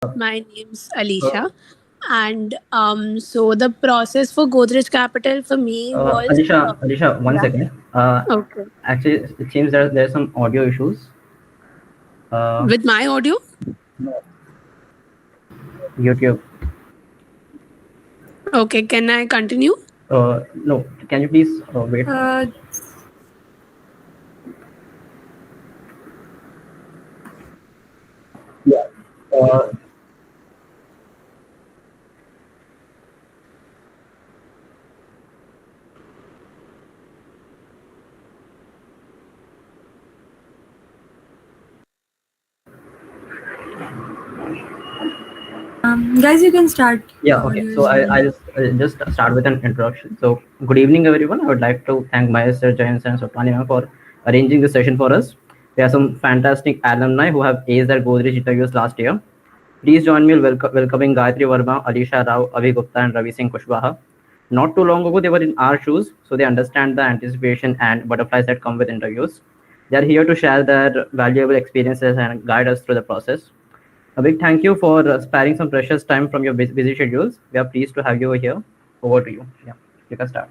My name's Alicia. And so the process for Godrej Capital for me was Alicia, one yeah. second. Okay. Actually, it seems that there's some audio issues. Uh, With my audio? YouTube. Okay, can I continue? No, can you please wait? Yeah. Uh, Guys, you can start. Yeah, okay. So I'll just start with an introduction. So good evening, everyone. I would like to thank Maestro Jayan and Sotani ma'am for arranging this session for us. We have some fantastic alumni who have aced their Godrej interviews last year. Please join me in welcoming Gayatri Verma, Alisha Rao, Avi Gupta, and Ravi Singh Kushwaha. Not too long ago, they were in our shoes, so they understand the anticipation and butterflies that come with interviews. They are here to share their valuable experiences and guide us through the process. A big thank you for sparing some precious time from your busy schedules. We are pleased to have you here. Over to you. Yeah, you can start.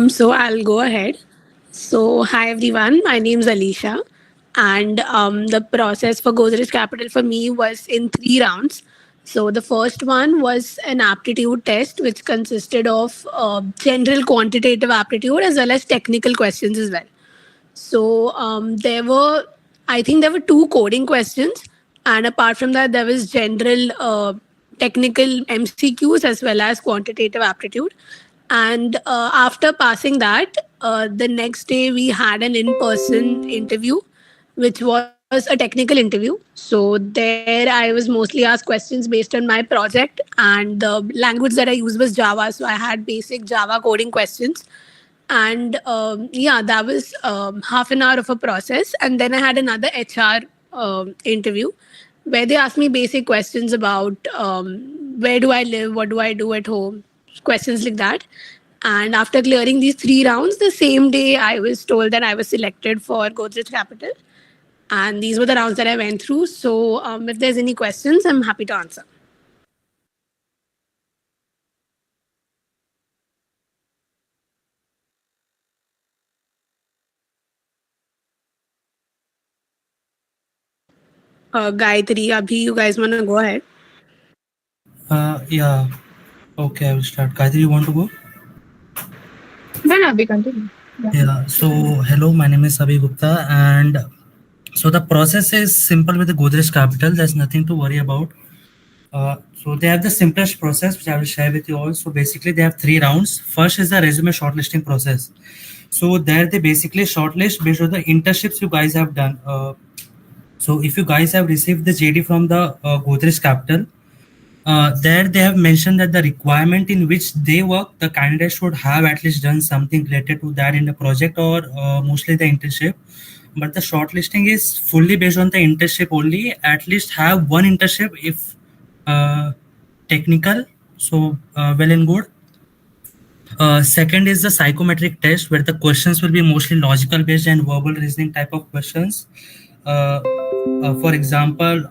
So I'll go ahead. So hi everyone, my name's Alicia, and the process for Godrej Capital for me was in 3 rounds. So the first one was an aptitude test, which consisted of general quantitative aptitude as well as technical questions as well. So I think there were two coding questions, and apart from that, there was general technical MCQs as well as quantitative aptitude. And after passing that, the next day we had an in-person interview, which was a technical interview. So there, I was mostly asked questions based on my project, and the language that I used was Java. So I had basic Java coding questions, and yeah, that was half an hour of a process. And then I had another HR interview where they asked me basic questions about where do I live, what do I do at home, questions like that. And after clearing these 3 rounds, the same day I was told that I was selected for Godrej Capital. And these were the rounds that I went through. So if there's any questions, I'm happy to answer. Gayatri, Abhi, you guys want to go ahead? Yeah. Okay, I will start. Gayatri, you want to go? No, we continue. Yeah. So, hello, my name is Avi Gupta, and so the process is simple with the Godrej Capital. There's nothing to worry about. So they have the simplest process, which I will share with you all. So basically, they have 3 rounds. First is the resume shortlisting process. So there they basically shortlist based on the internships you guys have done. So if you guys have received the JD from the Godrej Capital, there they have mentioned that the requirement in which they work, the candidate should have at least done something related to that in the project or mostly the internship. But the shortlisting is fully based on the internship only. At least have one internship if uh, technical. So well and good. Second is the psychometric test, where the questions will be mostly logical based and verbal reasoning type of questions. For example,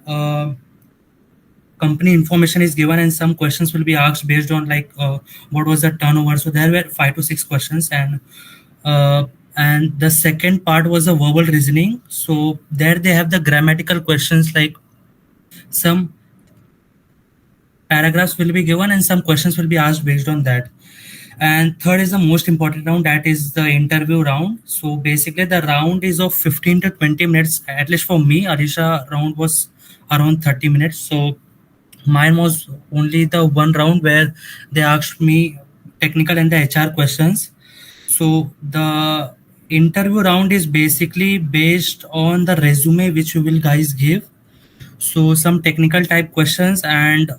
company information is given and some questions will be asked based on like what was the turnover. So there were 5 to 6 questions, and the second part was the verbal reasoning. So there they have the grammatical questions, like some paragraphs will be given and some questions will be asked based on that. And third is the most important round, that is the interview round. So basically the round is of 15 to 20 minutes, at least for me. Arisha round was around 30 minutes. So mine was only the one round where they asked me technical and the HR questions. So the interview round is basically based on the resume which you will guys give. So some technical type questions, and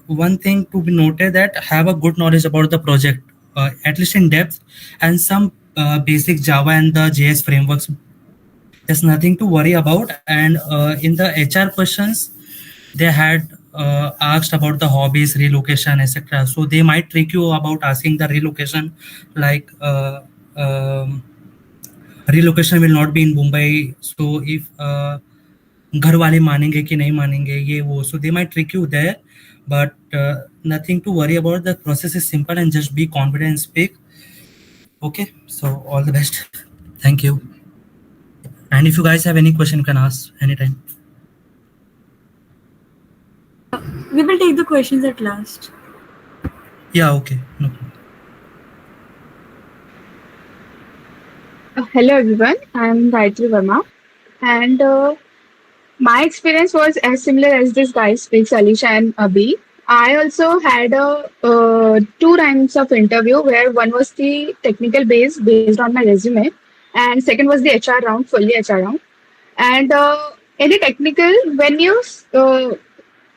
one thing to be noted, that have a good knowledge about the project, at least in depth, and some basic Java and the JS frameworks. There's nothing to worry about. And in the HR questions, they had asked about the hobbies, relocation, etc. So they might trick you about asking the relocation, like relocation will not be in Mumbai. So if घर वाले मानेंगे कि नहीं मानेंगे ये वो, so they might trick you there, but nothing to worry about. The process is simple and just be confident and speak. Okay, so all the best. Thank you. And if you guys have any question, you can ask anytime. We will take the questions at last. Yeah, okay, no problem. Hello everyone, I'm Gayatri Verma, and my experience was as similar as this guy speaks, Alisha and Abhi. I also had two rounds of interview where one was the technical based on my resume, and second was the HR round, fully HR round. And in the technical, when you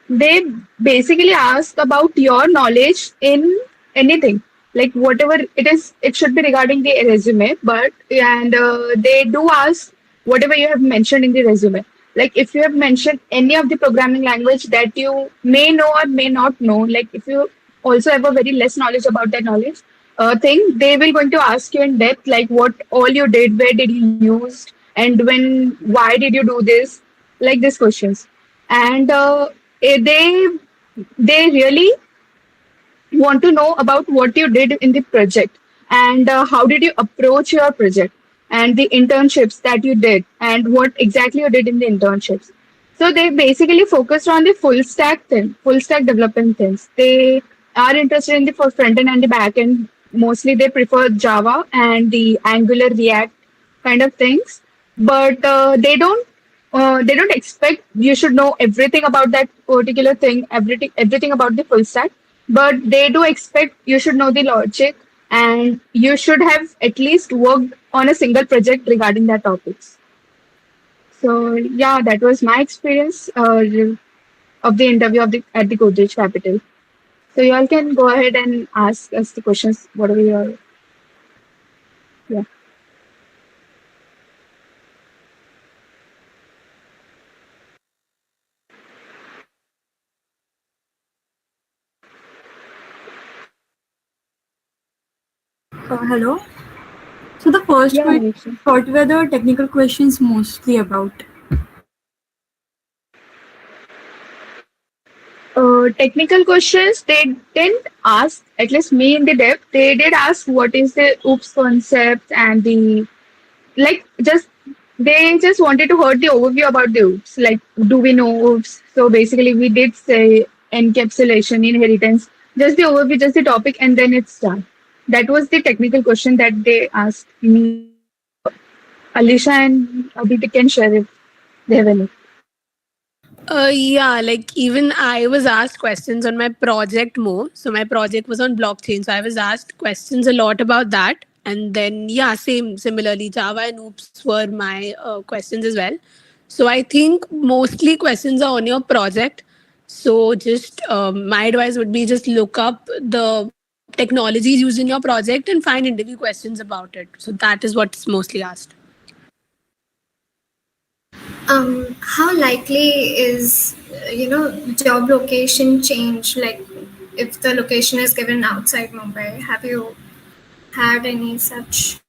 they basically ask about your knowledge in anything, like whatever it is. It should be regarding the resume, but and they do ask whatever you have mentioned in the resume. Like if you have mentioned any of the programming language that you may know or may not know, like if you also have a very less knowledge about that knowledge thing, they will going to ask you in depth, like what all you did, where did you use, and why did you do this, like these questions. And they really want to know about what you did in the project, and how did you approach your project, and the internships that you did, and what exactly you did in the internships. So they basically focused on the full stack development things. They are interested in the front end and the back end. Mostly they prefer Java and the Angular, React kind of things, but they don't expect you should know everything about that particular thing, everything about the full stack. But they do expect you should know the logic, and you should have at least worked on a single project regarding that topics. So yeah, that was my experience of the interview at the Godrej Capital. So you all can go ahead and ask us the questions, whatever you're. Yeah. Hello. So the first Yeah, one, Anisha. what were the technical questions mostly about? Technical questions, they didn't ask, at least me in the depth, they did ask what is the OOPS concept and the, like, just, they just wanted to hear the overview about the OOPS, like, do we know OOPS? So basically, we did say encapsulation, inheritance, just the overview, just the topic, and then it's done. That was the technical question that they asked me. Alisha and Abhi can share if they have any. Yeah, like even I was asked questions on my project more. So my project was on blockchain. So I was asked questions a lot about that. And then, yeah, similarly, Java and OOPS were my questions as well. So I think mostly questions are on your project. So just my advice would be just look up the technologies used in your project and find interview questions about it. So that is what's mostly asked. How likely is job location change? Like, if the location is given outside Mumbai, have you had any such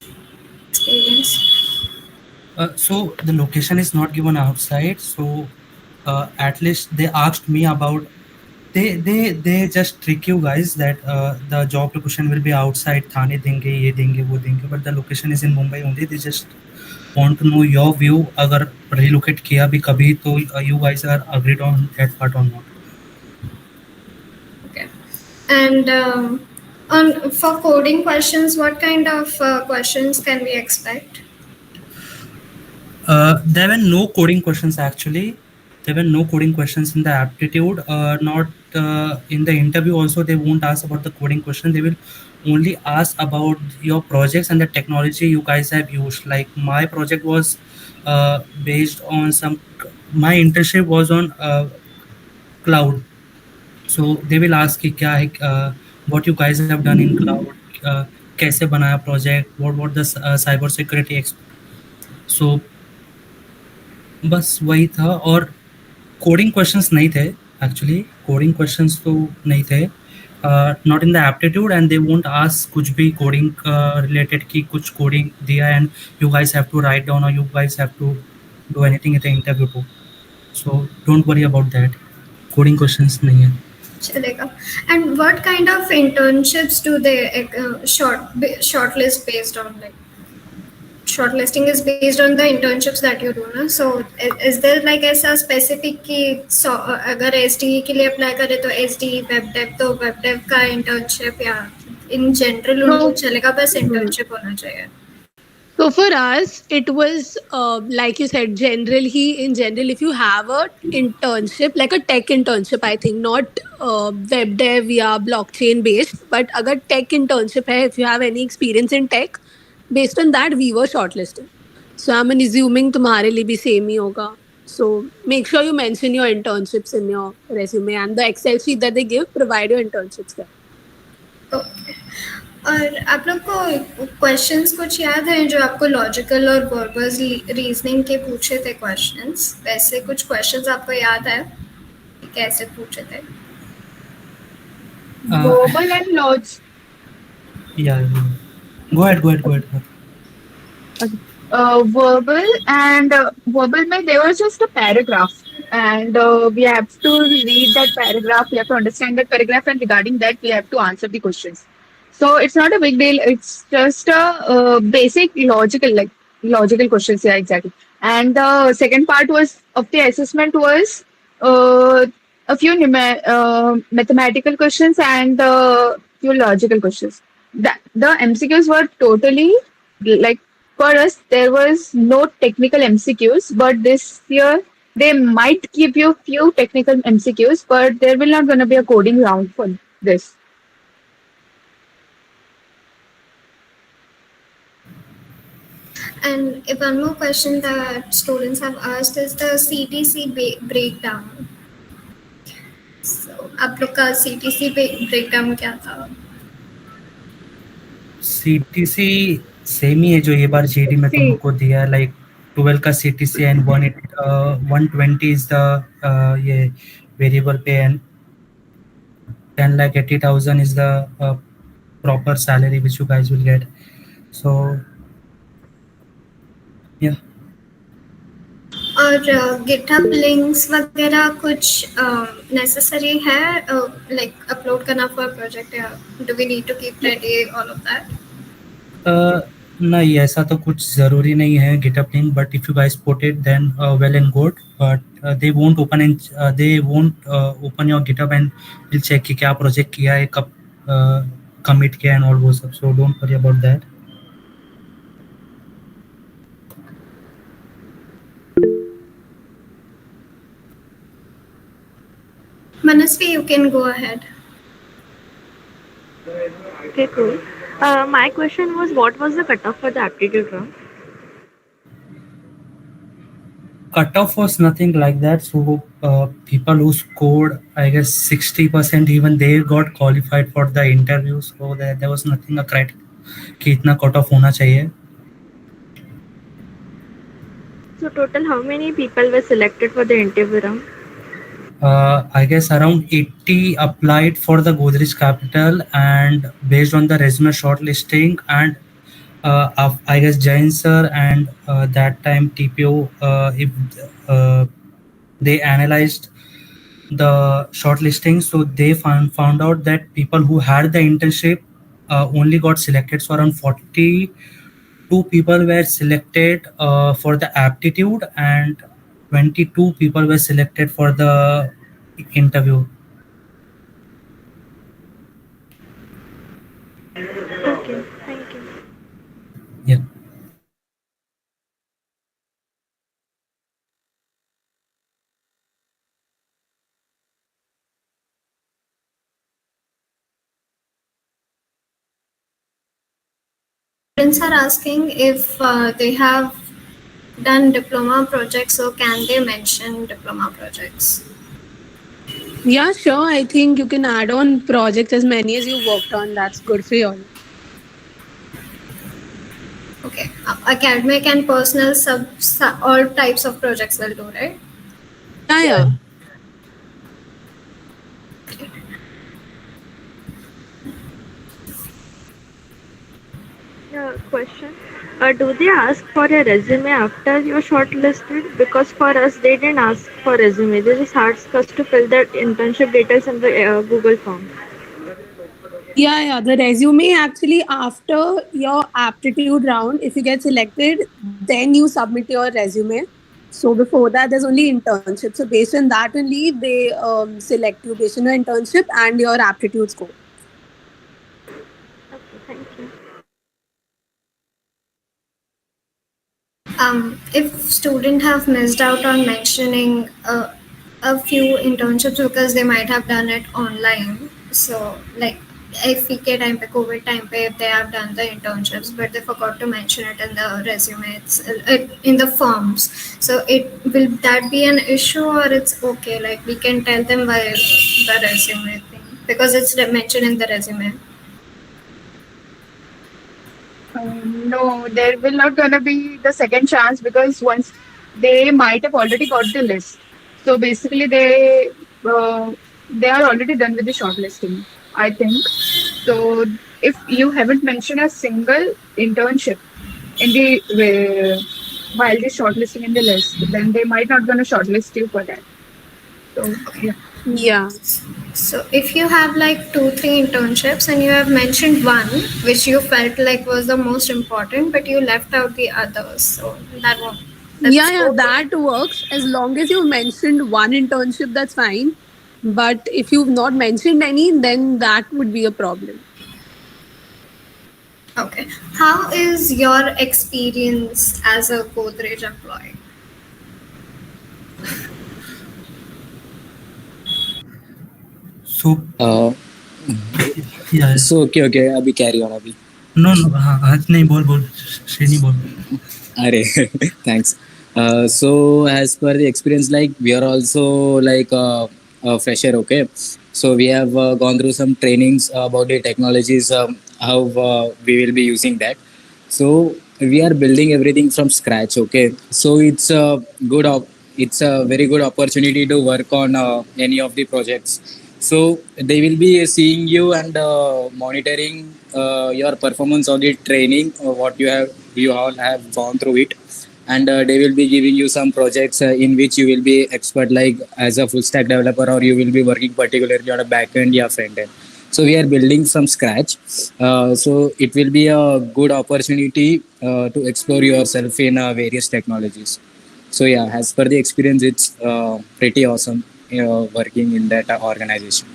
experience? So the location is not given outside. So at least they asked me about. They just trick you guys that the job location will be outside Thane देंगे ये देंगे वो देंगे, but the location is in Mumbai only. They just want to know your view. अगर relocate किया भी कभी तो you guys are agreed on that part or not. Okay. And on for coding questions, what kind of questions can we expect? There were no coding questions actually. There were no coding questions in the aptitude. Not in the interview. Also, they won't ask about the coding question. They will only ask about your projects and the technology you guys have used. Like my project was based on some. My internship was on cloud. So they will ask कि क्या है, what you guys have done in cloud, कैसे बनाया project, what the cyber security so बस वही था. और coding questions नहीं थे एक्चुअली. कोडिंग क्वेश्चंस तो नहीं थे. not in the aptitude, and they won't ask कुछ भी coding related की कुछ coding दिया and you guys have to write down or you guys have to do anything in the interview too. So don't worry about that. Coding questions नहीं है. चलेगा. And what kind of internships do they shortlist based on? Like shortlisting is based on the internships that you do, na? So is there like ऐसा specific कि अगर SDE के लिए apply करे तो SDE web dev तो web dev का internship या in general उनको चलेगा बस internship होना चाहिए. So for us, it was like you said, in general, if you have a internship, like a tech internship, I think not web dev या blockchain based, but अगर tech internship है, if you have any experience in tech, based on that we were shortlisted. So I'm assuming तुम्हारे लिए भी same ही होगा. So make sure you mention your internships in your resume and the Excel sheet that they give, provide your internships there. Okay. और आप लोग को questions कुछ याद है जो आपको लॉजिकल और वर्बल रीजनिंग के पूछे थे क्वेश्चंस? वैसे कुछ क्वेश्चंस आपको याद है कैसे पूछे थे? Verbal and lodge. Yeah. Go ahead. Verbal mein there was just a paragraph and we have to read that paragraph, we have to understand that paragraph, and regarding that we have to answer the questions. So it's not a big deal, it's just a basic logical questions. Yeah, exactly. And the second part was of the assessment was a few mathematical questions and few logical questions. The MCQs were totally like, for us there was no technical MCQs, but this year they might give you few technical MCQs, but there will not gonna be a coding round for this. And one more question that students have asked is the CTC breakdown. So आप लोग का CTC breakdown क्या था? CTC same ही है जो ये बार JD में तुम लोग को दिया है, like 12 का CTC and 120 is the ये variable pay and 10,80,000 is the proper salary which you guys will get. So yeah. और GitHub links वगैरह कुछ necessary है like upload करना for project या do we need to keep ready all of that? नहीं, ऐसा तो कुछ ज़रूरी नहीं है GitHub link, but if you guys put it then well and good, but they won't open your GitHub and will check कि क्या project किया है, कब commit किया and all वो सब, so don't worry about that. Manasvi, you can go ahead. Okay, cool. My question was, what was the cutoff for the aptitude round? Cutoff was nothing like that. So people who scored, I guess 60%, even they got qualified for the interview. So there was nothing a criteria कि इतना cutoff होना चाहिए. So total, how many people were selected for the interview round? I guess around 80 applied for the Godrej Capital, and based on the resume shortlisting and I guess Jain sir and that time TPO, if they analyzed the shortlisting, so they found out that people who had the internship only got selected. So around 42 people were selected for the aptitude and 22 people were selected for the interview. Okay, thank you. Yeah. Students are asking if they have done diploma projects, so can they mention diploma projects? Yeah, sure. I think you can add on projects as many as you worked on. That's good for you all. Okay. Academic and personal all types of projects will do, right? Yeah. question. Do they ask for a resume after you're shortlisted? Because for us, they didn't ask for resume. They just asked us to fill the internship details in the Google form. Yeah, yeah. The resume actually after your aptitude round, if you get selected, then you submit your resume. So before that, there's only internship. So based on that only, they select you based on your internship and your aptitude score. Okay, thank you. If student have missed out on mentioning a few internships because they might have done it online, so like FPK time pe COVID time pe if they have done the internships but they forgot to mention it in the resume, in the forms. So it will that be an issue or it's okay? Like we can tell them by the resume thing because it's mentioned in the resume. No, there will not gonna be the second chance because once they might have already got the list. So basically, they are already done with the shortlisting, I think. So if you haven't mentioned a single internship in the while the shortlisting in the list, then they might not gonna shortlist you for that. So yeah. Yeah. So if you have like two, three internships and you have mentioned one which you felt like was the most important, but you left out the others, so that won't. Yeah, That's yeah, okay. that works. As long as you mentioned one internship, that's fine. But if you've not mentioned any, then that would be a problem. Okay. How is your experience as a Godrej employee? So Uh, yeah, so okay, okay, अभी carry on अभी. no, no, हाँ आज नहीं बोल श्रेणी बोल. अरे thanks. So as per the experience, like we are also like a fresher, okay. So we have gone through some trainings about the technologies, how we will be using that. So we are building everything from scratch, okay. So it's a it's a very good opportunity to work on any of the projects. So they will be seeing you and monitoring your performance on the training, what you all have gone through it, and they will be giving you some projects in which you will be expert, like as a full stack developer, or you will be working particularly on a back end or front end. So we are building from scratch. So it will be a good opportunity to explore yourself in various technologies. So yeah, as per the experience, it's pretty awesome, working in that organization.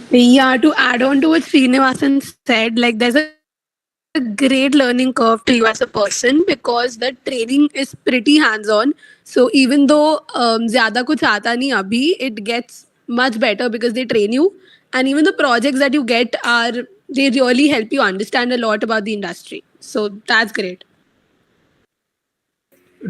Yeah, to add on to what Srinivasan said, like there's a great learning curve to you as a person because the training is pretty hands-on. So even though ज़्यादा कुछ आता नहीं अभी, it gets much better because they train you, and even the projects that you get are they really help you understand a lot about the industry. So that's great.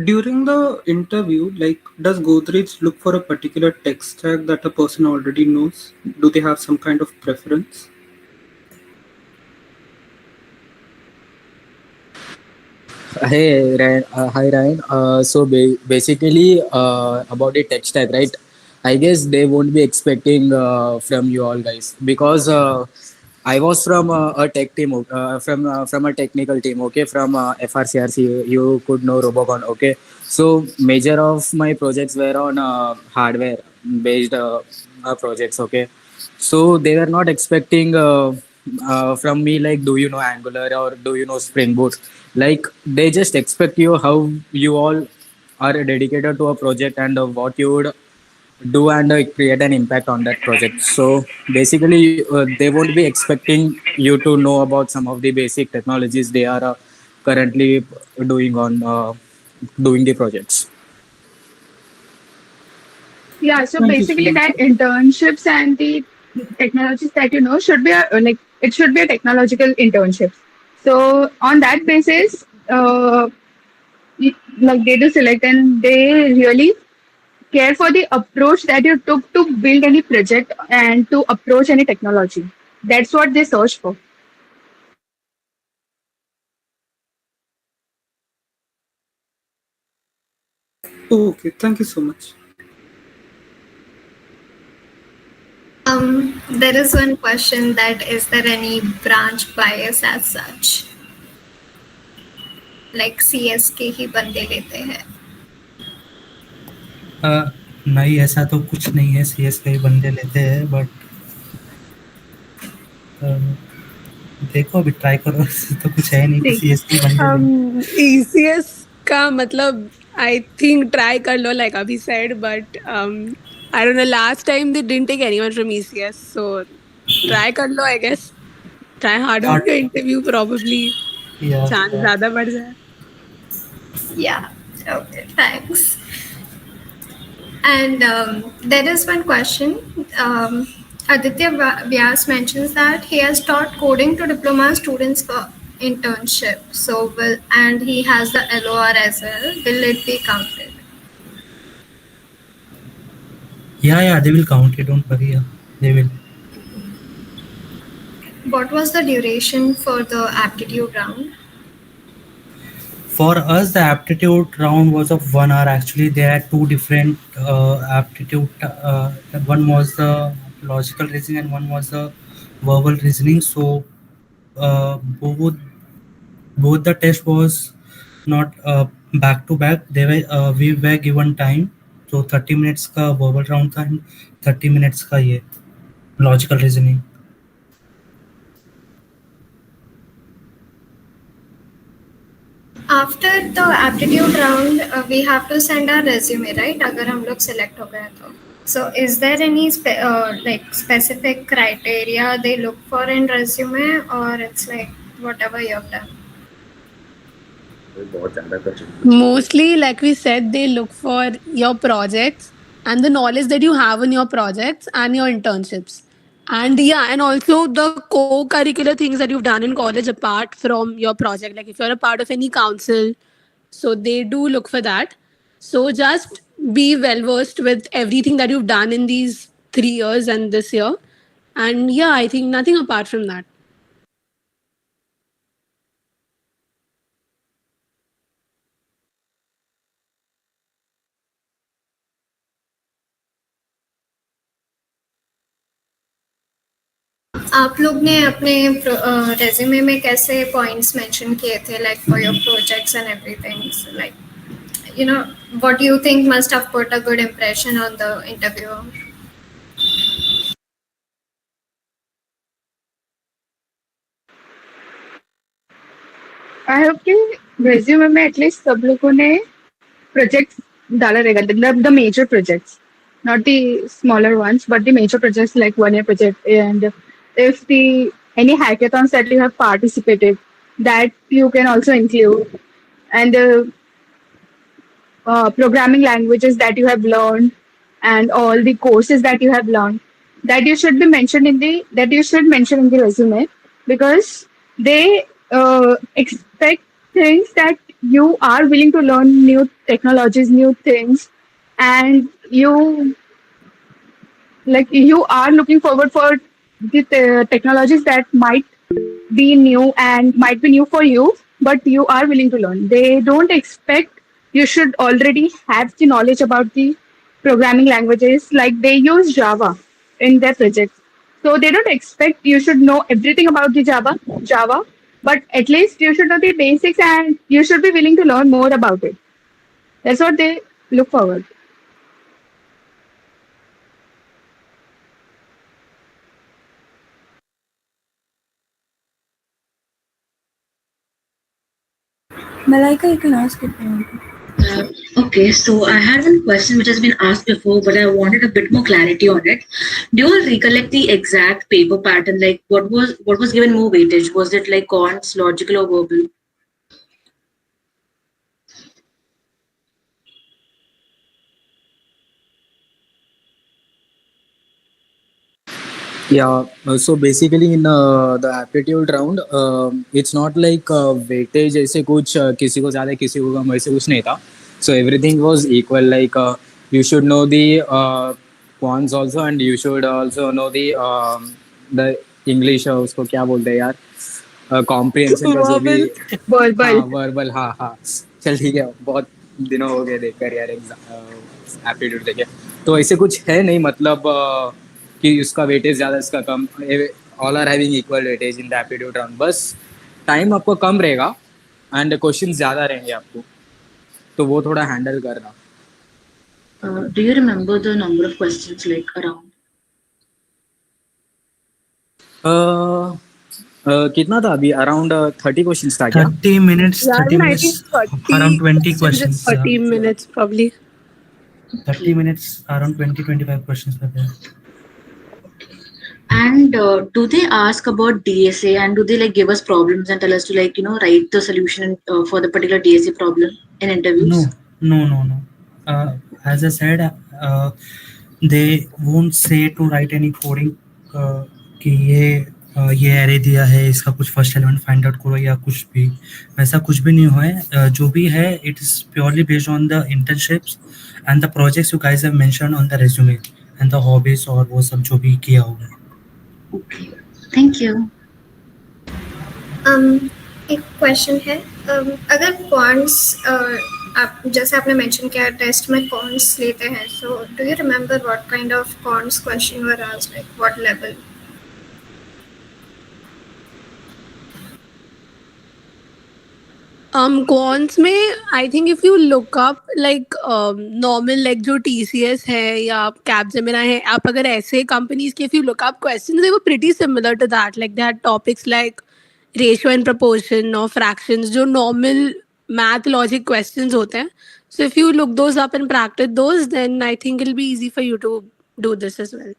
During the interview, like, does Godrej look for a particular tech stack that a person already knows? Do they have some kind of preference? Hey Ryan, hi Ryan. So basically, about the tech stack, right? I guess they won't be expecting from you all guys, because I was from a tech team, from a technical team, okay, from Fr.CRCE. You could know Robocon, okay. So major of my projects were on hardware based projects, okay. So they were not expecting from me, like, do you know Angular or do you know Spring Boot? Like, they just expect you how you all are dedicated to a project, and what you would do, and create an impact on that project. So basically, they won't be expecting you to know about some of the basic technologies they are currently doing on doing the projects. Yeah, so Thank you so basically much. that internships and the technologies that you know should be like it should be a technological internships. So on that basis, like they do select and they really care for the approach that you took to build any project and to approach any technology. That's what they search for. Okay, thank you so much. There is one question that is there any branch bias as such? Like CS के ही बंदे लेते हैं? नहीं, ऐसा तो कुछ नहीं है, CS के ही बंदे लेते हैं, बट देखो अभी ट्राई करो। तो कुछ है नहीं कि CS के ही बंदे लेंगे। ECS का मतलब आई थिंक ट्राई कर लो लाइक अभी said, but I don't know, last time they didn't take anyone from ECS, so try कर लो, I guess. Try hard on your interview, probably Yeah, chance yeah. ज़्यादा बढ़ जाए. Yeah. Okay. Thanks. And there is one question. Aditya Vyas mentions that he has taught coding to diploma students for internship. So and he has the LOR as well. Will it be counted? Yeah, they will count it. Don't worry. Yeah, they will. What was the duration for the aptitude round? For us, the aptitude round was of 1 hour. Actually, there are two different aptitude. One was the logical reasoning, and one was the verbal reasoning. So both the test was not back to back. They were we were given time. So 30 minutes का verbal round था and 30 minutes का ये logical reasoning. After the aptitude round, we have to send our resume, right? अगर हम लोग select हो गए तो. So is there any like specific criteria they look for in resume, or it's like whatever you have done? Mostly, like we said, they look for your projects and the knowledge that you have in your projects and your internships. And yeah, and also the co-curricular things that you've done in college apart from your project. Like if you're a part of any council, so they do look for that. So just be well versed with everything that you've done in these 3 years and this year. And yeah, I think nothing apart from that. आप लोग ने अपने resume में कैसे points mention किए थे, like for your projects and everything, like you know, what do you think must have put a good impression on the interviewer? I hope कि resume में एटलीस्ट सब लोगों ने प्रोजेक्ट्स डाला रहेगा, the major projects, not the smaller ones, but the major projects like 1 year project. And if the any hackathons that you have participated, that you can also include. And programming languages that you have learned and all the courses that you have learned, that you should be mentioned in the that you should mention in the resume, because they expect things that you are willing to learn new technologies, new things, and you are looking forward for the technologies that might be new and might be new for you, but you are willing to learn. They don't expect you should already have the knowledge about the programming languages, like they use Java in their projects. So they don't expect you should know everything about the Java, but at least you should know the basics and you should be willing to learn more about it. That's what they look forward. Malaika, you can ask it now. Okay, so I had one question which has been asked before, but I wanted a bit more clarity on it. Do you all recollect the exact paper pattern? Like, what was given more weightage? Was it like cons, logical, or verbal? Yeah, so basically in the aptitude round, it's not like weightage ऐसे कुछ किसी को ज़्यादा किसी को कम वैसे कुछ नहीं था. So everything was equal. Like you should know the quants also, and you should also know the English उसको क्या बोलते हैं यार, comprehension का जो भी वर्बल. हाँ चल ठीक है, बहुत दिनों हो गए देखकर यार एग्जाम एप्टीट्यूड देखे. तो ऐसे कुछ है नहीं, मतलब कि उसका वेटेज ज़्यादा इसका कम, all are having equal weightage in the aptitude round. बस टाइम आपको कम रहेगा, एंड क्वेश्चन ज़्यादा रहेंगे आपको, तो वो थोड़ा हैंडल करना। Do you remember the number of questions like around? कितना था अभी? अराउंड 30 क्वेश्चन था क्या? 30 minutes, Yeah, 30 even I think minutes, around 30 20 questions in questions. 30 minutes probably. 30 minutes, around 20, 25 questions were there. And do they ask about DSA and do they like give us problems and tell us to like write the solution for the particular DSA problem in interviews? No. As I said, they won't say to write any coding कि ये array दिया है, इसका कुछ first element find out करो या कुछ भी, वैसा कुछ भी नहीं हुआ है। जो भी है it is purely based on the internships and the projects you guys have mentioned on the resume and the hobbies और वो सब जो भी किया होगा। Okay, thank you. एक क्वेश्चन है, अगर कॉन्स आप जैसे आपने मेंशन किया टेस्ट में कॉन्स लेते हैं, so do you remember what kind of cons question were asked, like what level? Quants में I think if you look up like normal like जो TCS है या Capgemini है, आप अगर ऐसे companies के if you look up questions, they were pretty similar to that. Like they had topics like ratio and proportion or fractions, जो normal math logic questions होते हैं. So if you look those up and practice those, then I think it'll be easy for you to do this as well.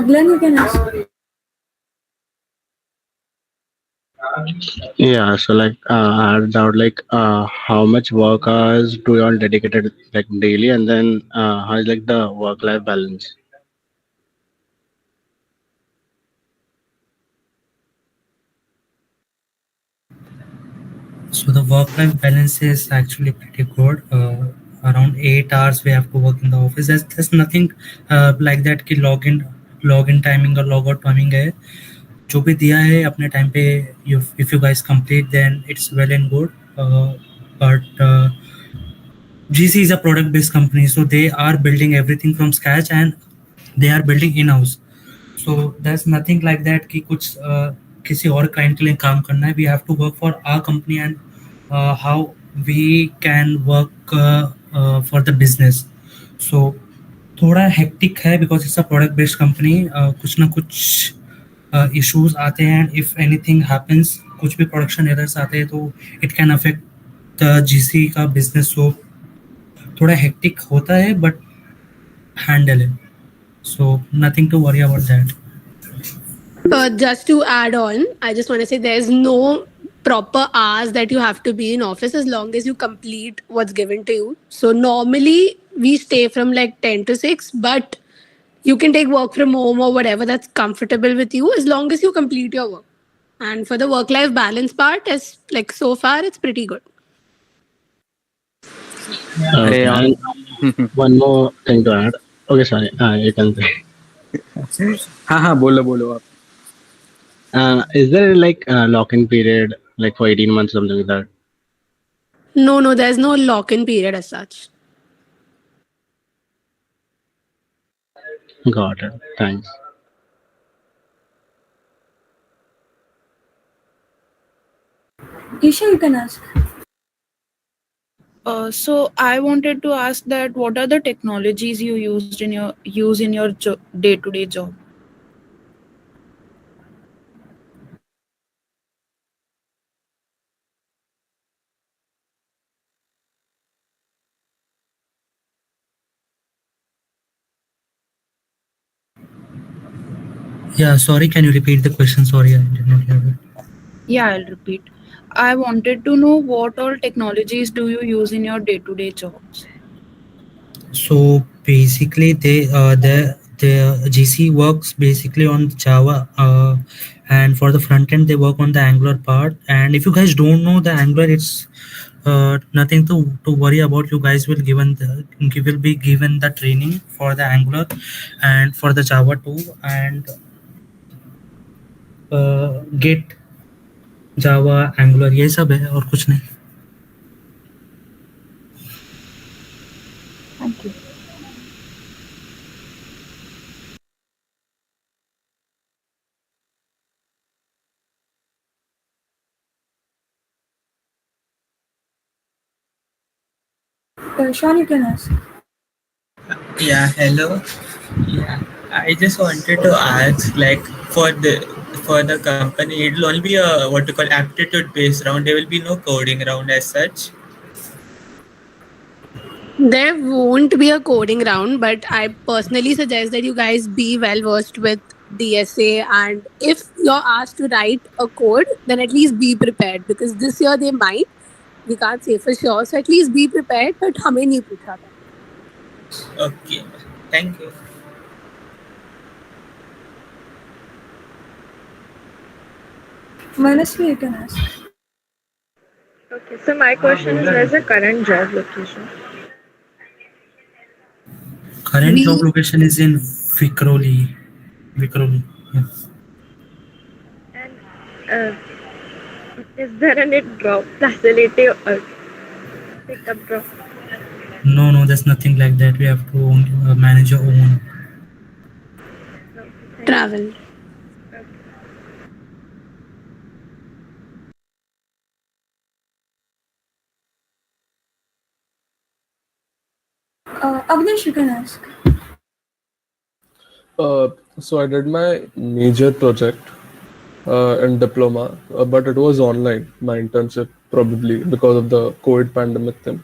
Glenn, you can ask. Yeah, so like I had a doubt like how much work hours do you all dedicated like daily, and then how is like the work life balance? So the work-life balance is actually pretty good. Around 8 hours we have to work in the office. There's nothing like that कि login timing or logout timing है. जो भी दिया है अपने time पे, if you guys complete then it's well and good. But GC is a product-based company, so they are building everything from scratch and they are building in-house. So there's nothing like that कि कुछ किसी और client के लिए काम करना है. We have to work for our company and how we can work for the business. So थोड़ा hectic है because it's a product-based company. कुछ ना कुछ issues आते हैं and if anything happens, कुछ भी production errors आते हैं तो it can affect the GC का business. So थोड़ा hectic होता है but handle it. So nothing to worry about that. Just to add on, I just want to say there's no proper hours that you have to be in office as long as you complete what's given to you. So normally we stay from like 10 to 6, but you can take work from home or whatever that's comfortable with you as long as you complete your work. And for the work life balance part, is like so far it's pretty good. Okay, and one more thing to add. Okay, sorry, you can say. हाँ बोलो आप। Is there like a lock-in period like for 18 months something like that? No, there's no lock-in period as such. Got it. Thanks. Isha, you can ask. So I wanted to ask that what are the technologies you use in your day-to-day job? Yeah, sorry, can you repeat the question? Sorry, I did not hear it. Yeah, I'll repeat. I wanted to know what all technologies do you use in your day-to-day jobs? So basically, the GC works basically on Java, and for the front end they work on the Angular part. And if you guys don't know the Angular, it's nothing to worry about. You guys will be given the training for the Angular and for the Java too, and Git, Java, Angular ये सब है और कुछ नहीं. Thank you. Sean, you can ask. Yeah, hello. Yeah, I just wanted to ask, like, for the company, it will only be a what you call aptitude based round. There will be no coding round as such. There won't be a coding round, but I personally suggest that you guys be well versed with DSA. And if you're asked to write a code, then at least be prepared because this year they might. We can't say for sure. So at least be prepared. But हमें नहीं पूछा था. Okay, thank you. Manasvi, you can ask. Okay, so my question is, where's the current job location? Current job location is in Vikroli. Vikroli. Yeah. And is there any drop facility or pickup drop? No, no, there's nothing like that. We have to manage our own. Travel. Avnish, you can ask. So I did my major project and diploma, but it was online, my internship, probably because of the COVID pandemic thing.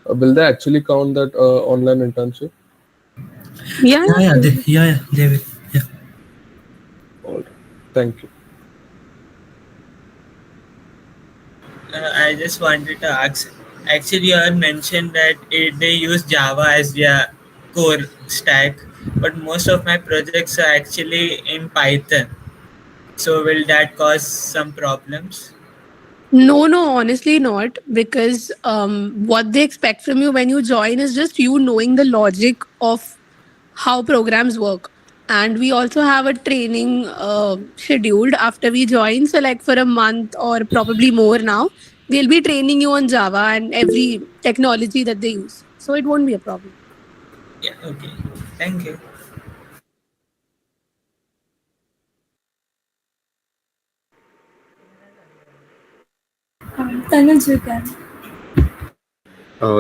Will they actually count that online internship? Yeah, They will. Yeah. All right. Thank you. I just wanted to ask. Actually, you had mentioned that they use Java as their core stack, but most of my projects are actually in Python. So will that cause some problems? No, honestly not. Because what they expect from you when you join is just you knowing the logic of how programs work. And we also have a training scheduled after we join. So, like for a month or probably more now, we'll be training you on Java and every technology that they use. So, it won't be a problem. Yeah, okay. Thank you. Tanvin, you can.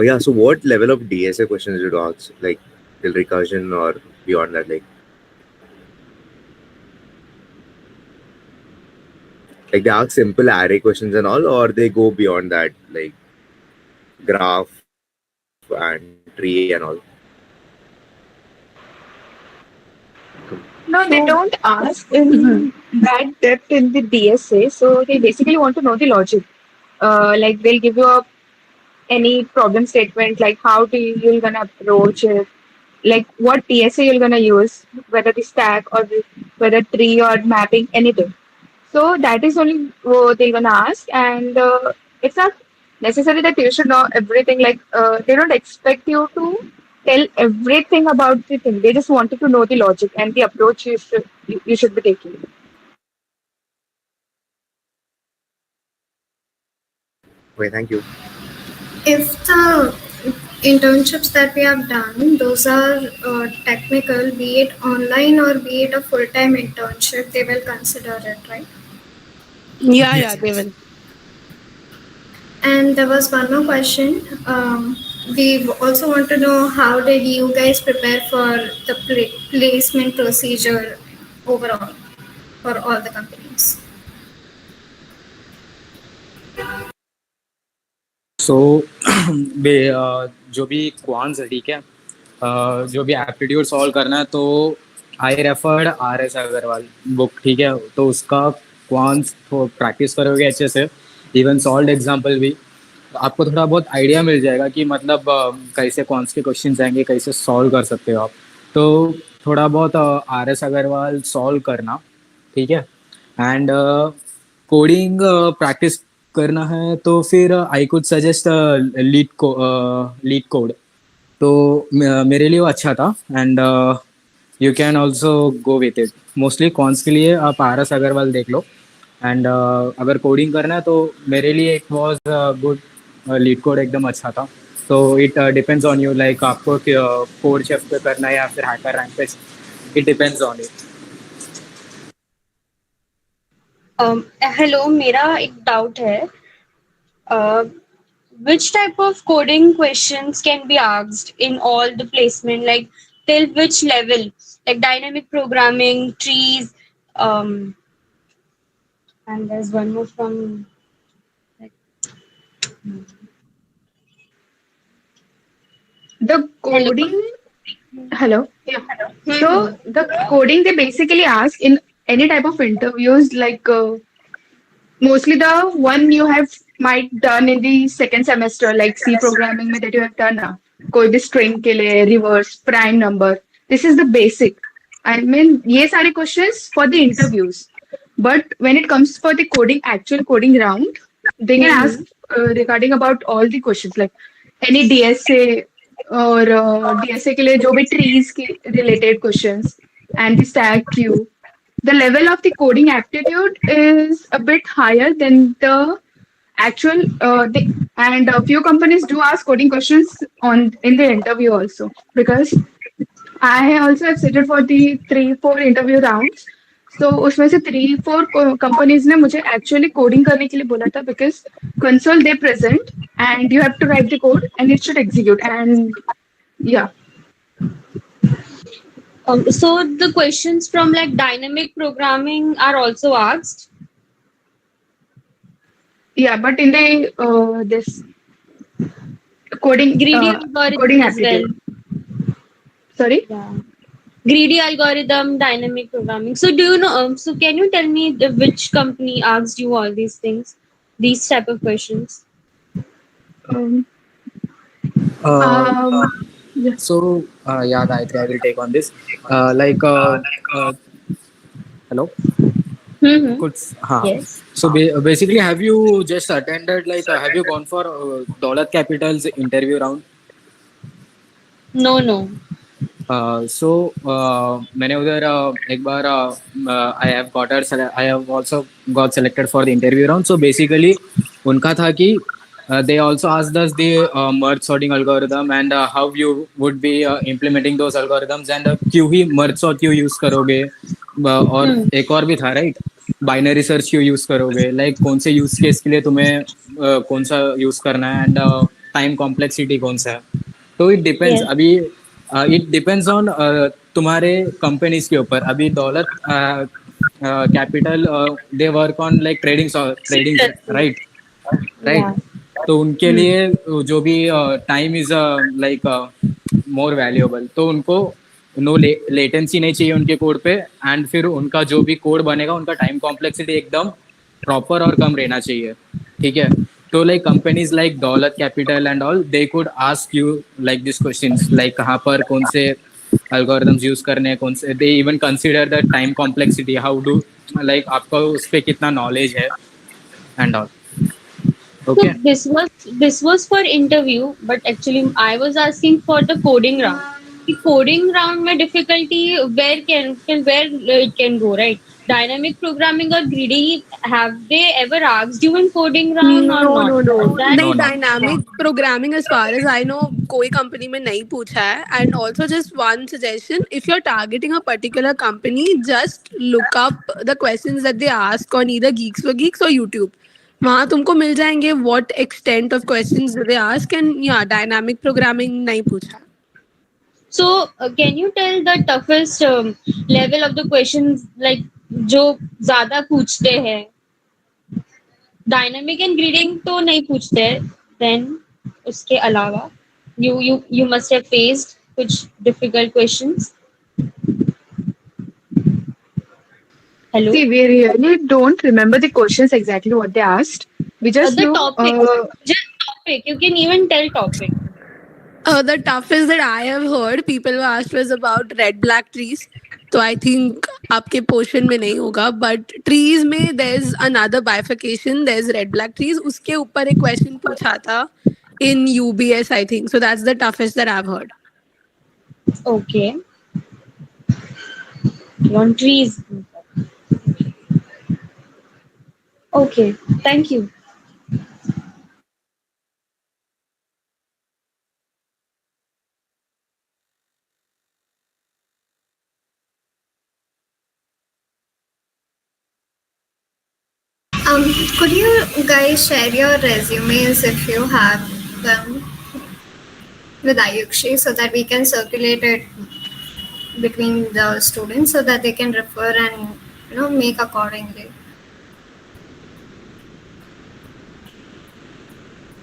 Yeah, so what level of DSA questions did you ask? Like till recursion or beyond that? Like they ask simple array questions and all, or they go beyond that, like graph and tree and all? No, they don't ask in that depth in the DSA. So they basically want to know the logic. Like they'll give you any problem statement, like how do you're gonna approach it, like what DSA you're gonna use, whether the stack or whether tree or mapping, anything. So that is only what they're gonna ask, and it's not necessary that you should know everything. Like they don't expect you to tell everything about the thing. They just wanted to know the logic and the approach you should be taking. Okay, thank you. If the internships that we have done, those are technical, be it online or be it a full-time internship, they will consider it, right? Yeah, they will. And there was one more question. We also want to know how did you guys prepare for the placement procedure overall for all the companies? सो जो भी क्वांस है, ठीक है, जो भी aptitude solve करना है, तो आई रेफर्ड RS अग्रवाल बुक, ठीक है, तो उसका क्वांस प्रैक्टिस करोगे अच्छे से, इवन सॉल्व एग्जाम्पल भी, आपको थोड़ा बहुत आइडिया मिल जाएगा कि मतलब कैसे क्वांस के क्वेश्चन आएंगे, कैसे सॉल्व कर सकते हो आप। तो थोड़ा बहुत RS अग्रवाल सॉल्व करना, ठीक है, एंड कोडिंग प्रैक्टिस करना है, तो फिर I could suggest leet code, तो मेरे लिए वो अच्छा था, and you can also go with it. Mostly cons के लिए आप RS अग्रवाल देख लो, एंड अगर कोडिंग करना है तो मेरे लिए it was good, leet code एकदम अच्छा था। तो it depends on you, like आपको कोड शेफ पे करना है या फिर हैकर रैंक पे, it depends on it. Hello, मेरा एक डाउट है। which type of coding questions can be asked in all the placement, like till which level, like dynamic programming, trees, um, and there's one more from like, The hello. coding, hello. Yeah. Hmm. So the coding they basically ask in any type of interviews, like mostly the one you have might done in the second semester, like C programming में that you have done now. कोई भी string के लिए reverse prime number. This is the basic. I mean, ये सारे questions for the interviews. But when it comes for the coding, actual coding round, they can ask regarding about all the questions like any DSA और DSA के लिए जो भी trees के related questions and the stack queue. The level of the coding aptitude is a bit higher than the actual and a few companies do ask coding questions on in the interview also, because I also have sitted for the 3-4 interview rounds. So उसमें से 3-4 companies ने मुझे actually coding करने के लिए बोला था, because console they present and you have to write the code and it should execute, and yeah. So the questions from like dynamic programming are also asked. Yeah, but in the this Greedy coding algorithm as well. aptitude. Sorry? Yeah. Greedy algorithm, dynamic programming. So do you know? So can you tell me which company asked you all these things, these type of questions? Um, Uh, um, yeah. so yeah, Gayatri, I will take on this. Uh, hello. Mm-hmm. Could हाँ. Yes. So basically, have you just attended have you gone for Dollar Capital's interview round? No, no. मैंने उधर एक बार I have also got selected for the interview round. So basically उनका था कि they also asked us the merge sorting algorithm and how you would be implementing those algorithms and क्यों ही merge sort क्यों use करोगे, और एक और भी था राइट, बाइनरी सर्च क्यों यूज करोगे, लाइक कौन से यूज केस के लिए तुम्हें कौन सा यूज करना है एंड टाइम कॉम्प्लेक्सिटी कौन सा है. तो इट डिपेंड्स. Yes. अभी इट डिपेंड्स ऑन तुम्हारे कंपनीज के ऊपर. अभी दौलत capital they work on like trading right. Right. Yeah. तो उनके लिए जो भी time is like more valuable, तो उनको नो लेटेंसी नहीं चाहिए उनके कोड पे, एंड फिर उनका जो भी कोड बनेगा उनका टाइम कॉम्प्लेक्सिटी एकदम प्रॉपर और कम रहना चाहिए. ठीक है. तो लाइक कंपनीज लाइक दौलत capital and all they could ask you like this questions, like कहाँ पर कौन से अल्गोरिथम्स यूज करने हैं, कौन से they even consider the time complexity, how do like आपका उस पर कितना नॉलेज है and all. So okay. this was for interview, but actually I was asking for the coding round. The coding round में difficulty where it can go, right? Dynamic programming or greedy, have they ever asked you in coding round or No, not? no, no. That नहीं, dynamic programming as far as I know कोई company में नहीं पूछा है. And also just one suggestion, if you're targeting a particular company, just look up the questions that they ask on either Geeks for Geeks or YouTube. वहाँ तुमको मिल जाएंगे what extent of questions do they ask, and yeah, dynamic programming नहीं पूछा. So can you tell the toughest level of the questions, like जो ज़्यादा पूछते हैं? Dynamic and grading तो नहीं पूछते, देन उसके अलावा you must have faced कुछ difficult questions. Hello. See, we really don't remember the questions exactly what they asked. We just The know. topic, just topic. You can even tell topic. The toughest that I have heard people were asked was about red black trees. तो I think आपके portion में नहीं होगा, but trees में there's another bifurcation. There's red black trees. उसके ऊपर एक question पूछा था in UBS I think. So that's the toughest that I've heard. Okay. On trees. Okay. Thank you. Could you guys share your resumes if you have them with Ayukshi so that we can circulate it between the students so that they can refer and make accordingly.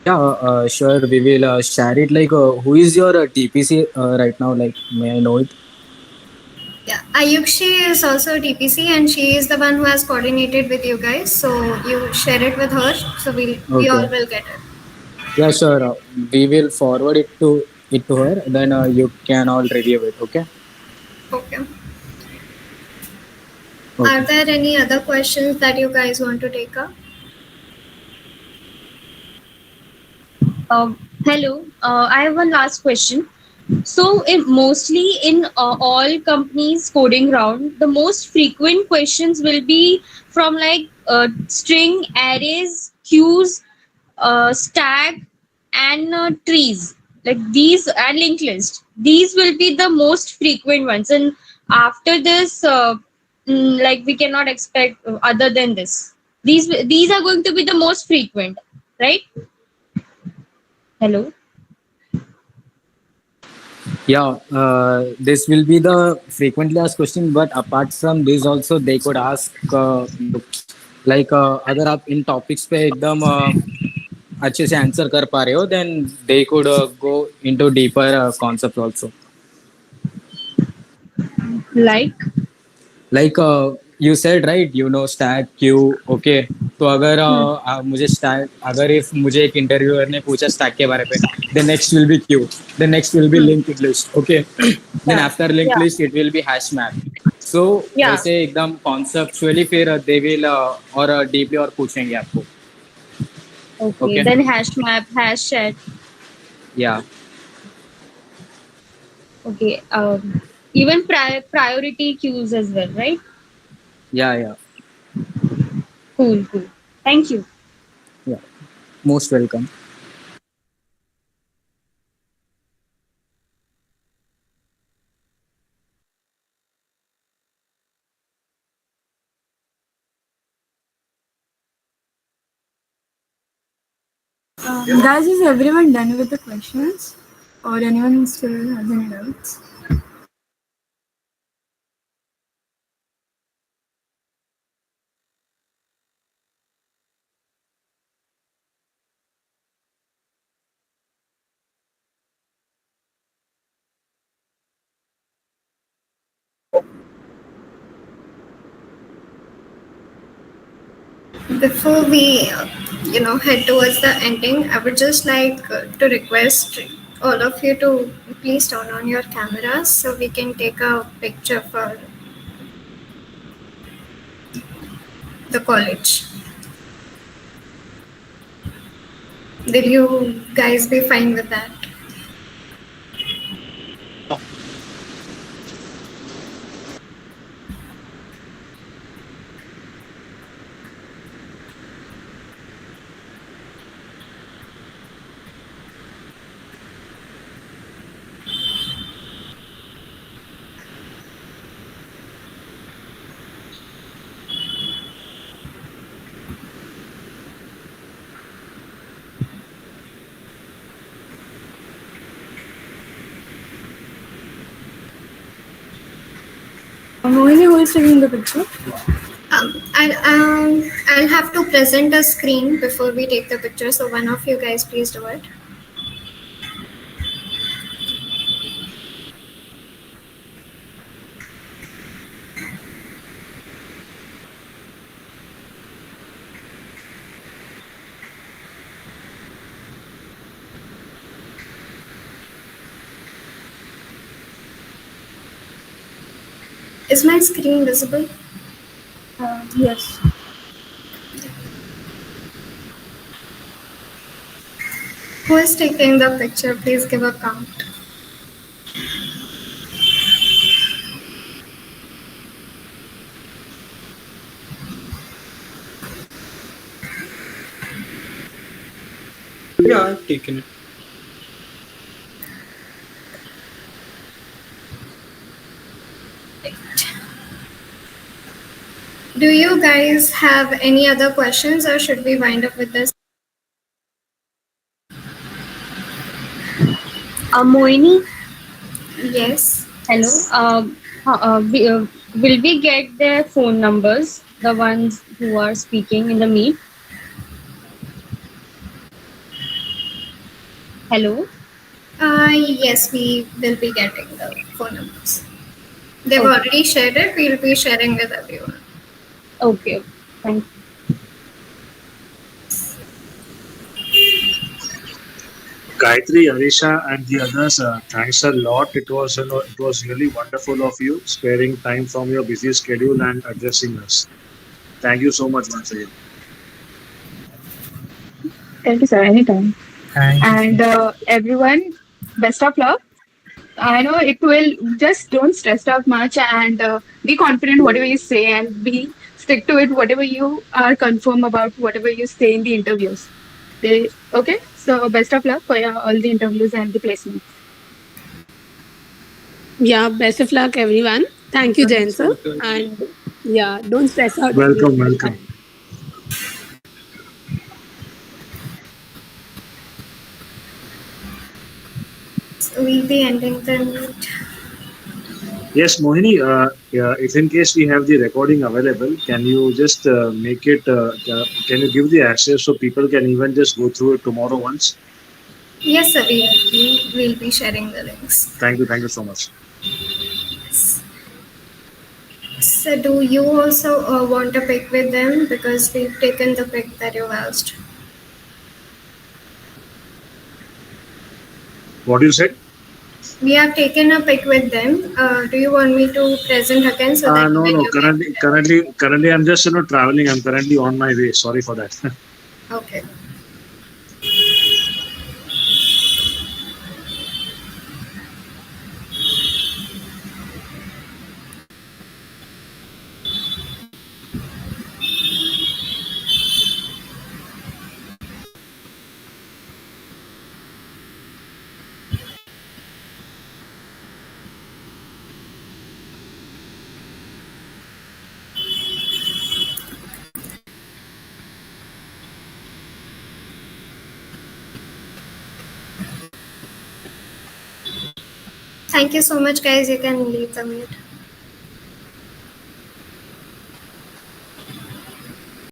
Yeah, sure. We will share it. Like, who is your TPC right now? Like, may I know it? Yeah, Ayukshi is also TPC and she is the one who has coordinated with you guys. So you share it with her. So we all Okay. will get it. Yeah, sure. We will forward it to her. Then you can all review it. Okay. Okay. Are Okay. there any other questions that you guys want to take up? Hello, I have one last question. So, mostly in all companies coding round, the most frequent questions will be from like string, arrays, queues, stack, and trees. Like these and linked list. These will be the most frequent ones. And after this, like we cannot expect other than this. These are going to be the most frequent, right? Hello. Yeah, this will be the frequently asked question. But apart from this, also they could ask you like अगर आप इन topics पे एकदम अच्छे से answer कर पा रहे हो, then they could go into deeper concepts also. Like Like you said right, you know stack queue. Okay, तो अगर मुझे stack, अगर if मुझे एक इंटरव्यूअर ने पूछा stack के बारे पे, then next will be queue, then next will be linked list. Okay, then yeah, after linked yeah, list it will be hash map. So yeah. वैसे एकदम conceptually फिर they will और deeply और पूछेंगे आपको. Okay. Okay, Then hash map, hash chat. yeah, Okay. Even priority queues as well, right? yeah, yeah, Cool, cool. Thank you. yeah, most welcome. Guys, is everyone done with the questions? Or anyone still has any doubts? Before we, head towards the ending, I would just like to request all of you to please turn on your cameras so we can take a picture for the college. Will you guys be fine with that? Mohini, who is taking the picture? I'll have to present a screen before we take the picture, so one of you guys please do it. Is my screen visible? Yes. Who is taking the picture? Please give a count. Yeah, I've taken it. Do you guys have any other questions, or should we wind up with this? Moini, Yes. hello. Will we get their phone numbers, the ones who are speaking in the meet? Hello. Yes, we will be getting the phone numbers. They've Okay. already shared it. We'll be sharing with everyone. Okay. Thank you. Gayatri, Arisha, and the others, thanks a lot. It was, it was really wonderful of you sparing time from your busy schedule and addressing us. Thank you so much once again. Thank you, sir. Anytime. Thank you. And everyone, best of luck. I know it will just don't stress out much and be confident whatever you say and be stick to it whatever you are confirm about whatever you say in the interviews. Okay, so best of luck for all the interviews and the placements. Yeah, best of luck, everyone. Thank you, Jain sir. And yeah, don't stress out when you Welcome, are welcome. applying. So we'll be ending the meet. Yes, Mohini, yeah, if in case we have the recording available, can you just make it, can you give the access so people can even just go through it tomorrow once? Yes, sir. We'll be sharing the links. Thank you so much. So, do you also want to pick with them, because we've taken the pick that you've asked? What you said? We have taken a pic with them. Do you want me to present again so that No, when no. you get Currently, I'm just traveling. I'm currently on my way. Sorry for that. okay? Thank you so much, guys. You can leave the meet.